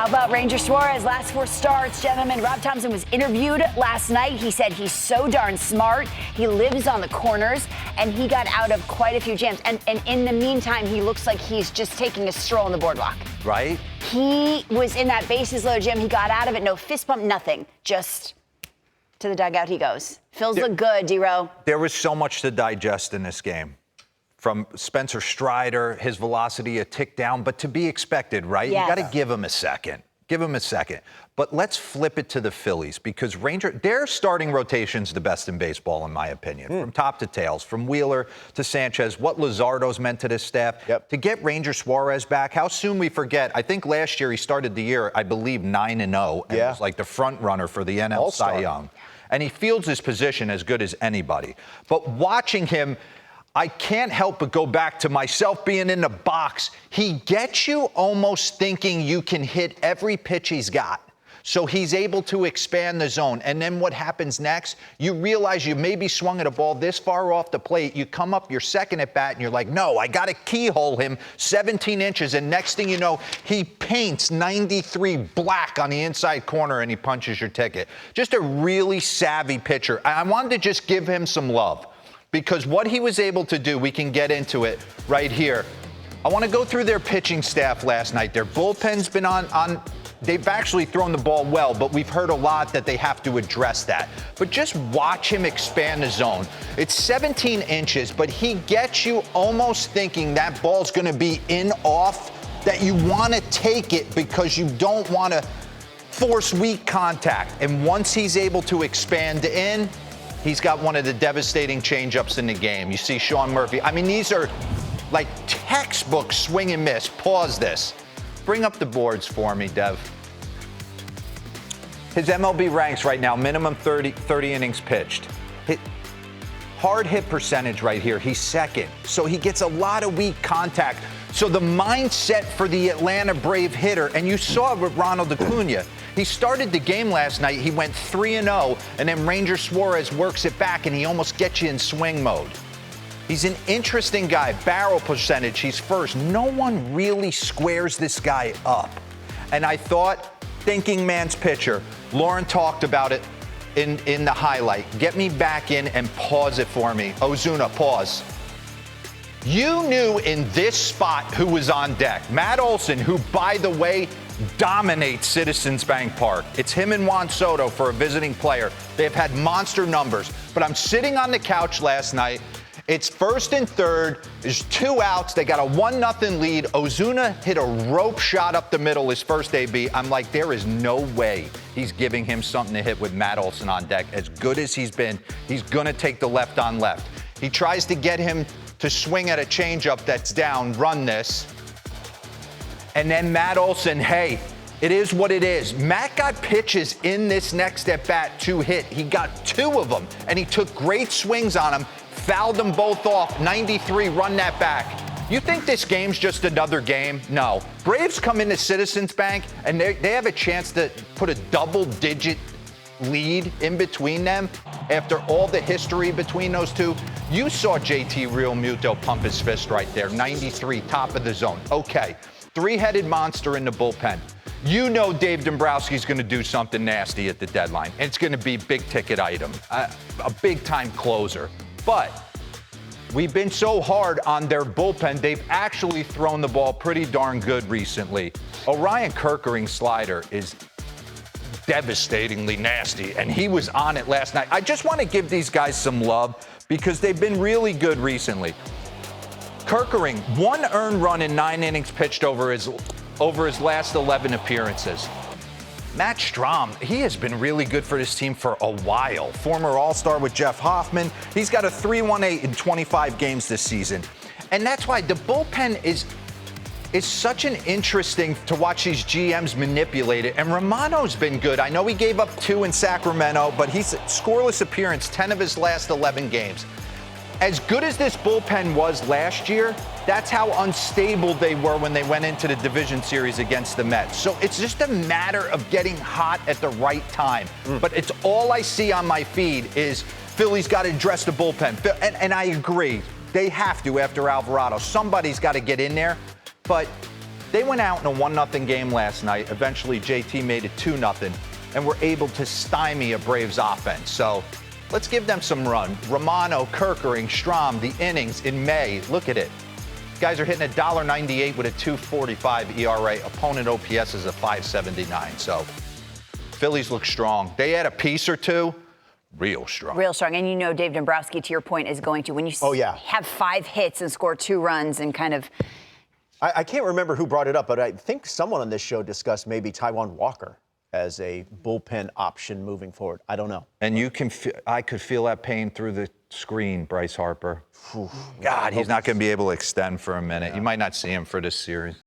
How about Ranger Suarez? Last 4 starts, gentlemen. Rob Thompson was interviewed last night. He said he's so darn smart. He lives on the corners, and he got out of quite a few jams. And in the meantime, he looks like he's just taking a stroll on the boardwalk. Right? He was in that bases loaded jam. He got out of it. No fist bump, nothing. Just to the dugout he goes. Phil's look good, D-Row. There was so much to digest in this game. From Spencer Strider, his velocity a tick down, but to be expected, right? Yes. You got to give him a second. Give him a second. But let's flip it to the Phillies because their starting rotation's the best in baseball, in my opinion, from top to tails, from Wheeler to Sanchez, what Luzardo's meant to this staff. Yep. To get Ranger Suarez back, how soon we forget. I think last year he started the year, I believe, 9-0, and was like the front runner for the NL All-Star. Cy Young. And he fields his position as good as anybody. But watching him, I can't help but go back to myself being in the box. He gets you almost thinking you can hit every pitch he's got. So he's able to expand the zone. And then what happens next? You realize you maybe swung at a ball this far off the plate. You come up your second at bat and you're like, no, I got to keyhole him 17 inches. And next thing you know, he paints 93 black on the inside corner and he punches your ticket. Just a really savvy pitcher. I wanted to just give him some love. Because what he was able to do, we can get into it right here. I want to go through their pitching staff last night. Their bullpen's been on. They've actually thrown the ball well, but we've heard a lot that they have to address that. But just watch him expand the zone. It's 17 inches, but he gets you almost thinking that ball's going to be in off, that you want to take it because you don't want to force weak contact. And once he's able to expand in, he's got one of the devastating changeups in the game. You see Sean Murphy. I mean, these are like textbook swing and miss. Pause this. Bring up the boards for me, Dev. His MLB ranks right now, minimum 30 innings pitched. Hard hit percentage right here, he's second. So he gets a lot of weak contact. So the mindset for the Atlanta Brave hitter, and you saw it with Ronald Acuna. He started the game last night, he went 3-0, and then Ranger Suarez works it back, and he almost gets you in swing mode. He's an interesting guy. Barrel percentage, he's first. No one really squares this guy up. And I thought, thinking man's pitcher, Lauren talked about it in the highlight. Get me back in and pause it for me. Ozuna, pause. You knew in this spot who was on deck. Matt Olson, who, by the way, dominates Citizens Bank Park. It's him and Juan Soto for a visiting player. They've had monster numbers. But I'm sitting on the couch last night. It's first and third. There's 2 outs. They got a 1-0 lead. Ozuna hit a rope shot up the middle his first AB. I'm like, there is no way he's giving him something to hit with Matt Olson on deck. As good as he's been, he's going to take the left on left. He tries to get him to swing at a changeup that's down, run this. And then Matt Olson, hey, it is what it is. Matt got pitches in this next at-bat to hit. He got 2 of them, and he took great swings on them. Fouled them both off, 93, run that back. You think this game's just another game? No. Braves come into Citizens Bank, and they have a chance to put a double-digit lead in between them after all the history between those two. You saw JT Real Muto pump his fist right there, 93, top of the zone. Okay, 3-headed monster in the bullpen. You know Dave Dombrowski's going to do something nasty at the deadline. It's going to be big-ticket item, a big-time closer. But we've been so hard on their bullpen, they've actually thrown the ball pretty darn good recently. Orion Kerkering's slider is devastatingly nasty, and he was on it last night. I just want to give these guys some love because they've been really good recently. Kerkering, 1 earned run in 9 innings pitched over his last 11 appearances. Matt Strahm, he has been really good for this team for a while. Former All-Star with Jeff Hoffman. He's got a 3.18 in 25 games this season. And that's why the bullpen is such an interesting to watch these GMs manipulate it. And Romano's been good. I know he gave up 2 in Sacramento, but he's a scoreless appearance 10 of his last 11 games. As good as this bullpen was last year, that's how unstable they were when they went into the division series against the Mets. So it's just a matter of getting hot at the right time. But it's all I see on my feed is Philly's got to address the bullpen. And I agree. They have to after Alvarado. Somebody's got to get in there. But They went out in a 1-0 game last night. Eventually, JT made it 2-0, and were able to stymie a Braves offense. So let's give them some run. Romano, Kerkering, Strahm, the innings in May. Look at it. Guys are hitting $1.98 with a 2.45 ERA. Opponent OPS is a 5.79. So Phillies look strong. They had a piece or two. Real strong. Real strong. And you know Dave Dombrowski, to your point, is going to, when you have 5 hits and score 2 runs and kind of... I can't remember who brought it up, but I think someone on this show discussed maybe Taijuan Walker as a bullpen option moving forward. I don't know. And you can, I could feel that pain through the screen, Bryce Harper. God, he's not going to be able to extend for a minute. You might not see him for this series.